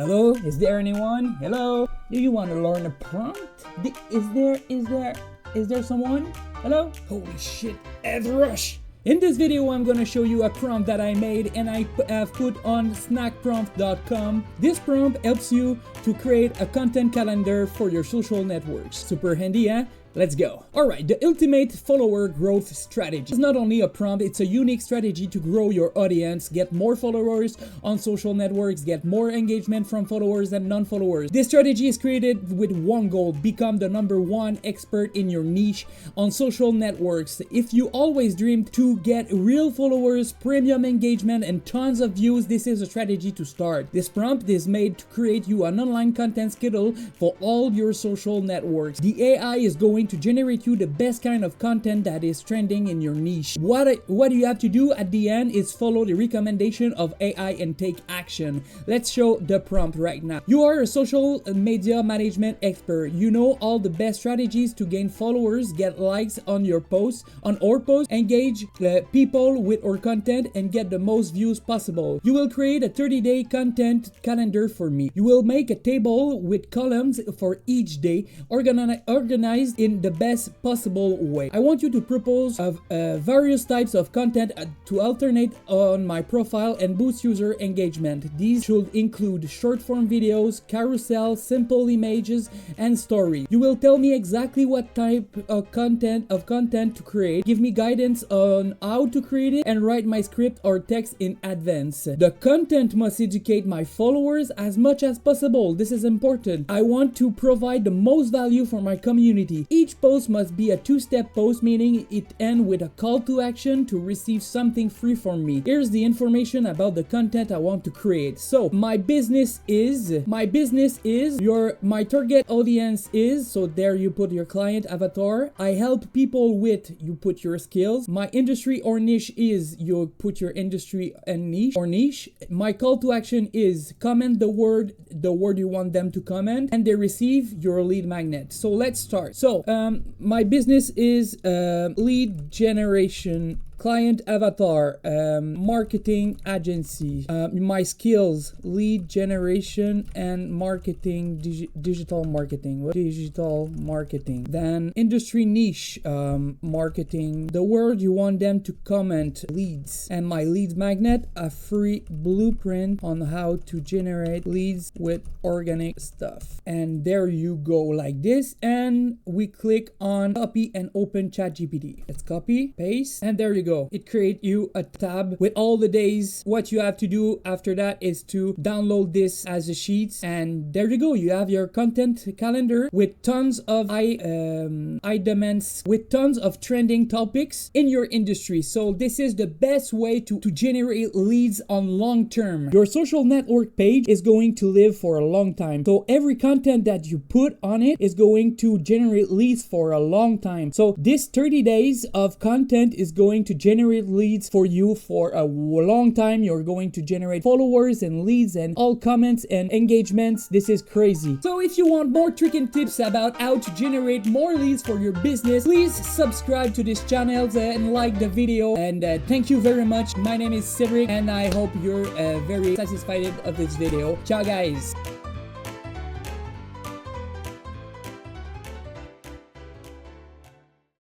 Hello, is there anyone? Hello, do you want to learn a prompt? Is there someone? Hello? Holy shit, Ed Rush! In this video, I'm gonna show you a prompt that I made and I have put on snackprompt.com. This prompt helps you to create a content calendar for your social networks. Super handy, eh? Let's go. Alright, the ultimate follower growth strategy. It's not only a prompt, it's a unique strategy to grow your audience, get more followers on social networks, get more engagement from followers and non-followers. This strategy is created with one goal: become the #1 expert in your niche on social networks. If you always dreamed to get real followers, premium engagement, and tons of views, this is a strategy to start. This prompt is made to create you an online content schedule for all your social networks. The AI is going to generate you the best kind of content that is trending in your niche. What you have to do at the end is follow the recommendation of AI and take action. Let's show the prompt right now. You are a social media management expert. You know all the best strategies to gain followers, get likes on your posts, engage people with our content, and get the most views possible. You will create a 30-day content calendar for me. You will make a table with columns for each day, organized in the best possible way. I want you to propose various types of content to alternate on my profile and boost user engagement. These should include short form videos, carousel, simple images, and stories. You will tell me exactly what type of content to create, give me guidance on how to create it, and write my script or text in advance. The content must educate my followers as much as possible. This is important. I want to provide the most value for my community. Each post must be a two-step post, meaning it ends with a call to action to receive something free from me. Here's the information about the content I want to create. So my target audience is, so there you put your client avatar. I help people with, you put your skills. My industry or niche is, you put your industry and niche. My call to action is comment the word you want them to comment, and they receive your lead magnet. So let's start. So my business is lead generation, client avatar, marketing agency. My skills: lead generation and marketing, digital marketing. What digital marketing? Then industry niche, marketing. The word you want them to comment, leads. And my lead magnet, a free blueprint on how to generate leads with organic stuff. And there you go, like this. And we click on copy and open ChatGPT. Let's copy, paste, and there you go. It creates you a tab with all the days. What you have to do after that is to download this as a sheet, and there you go. You have your content calendar with tons of with tons of trending topics in your industry. So this is the best way to generate leads on long term. Your social network page is going to live for a long time. So every content that you put on it is going to generate leads for a long time. So this 30 days of content is going to generate leads for you for a long time. You're going to generate followers and leads and all comments and engagements. This is crazy. So if you want more trick and tips about how to generate more leads for your business, please subscribe to this channel and like the video. And thank you very much. My name is Cedric, and I hope you're very satisfied of this video. Ciao guys.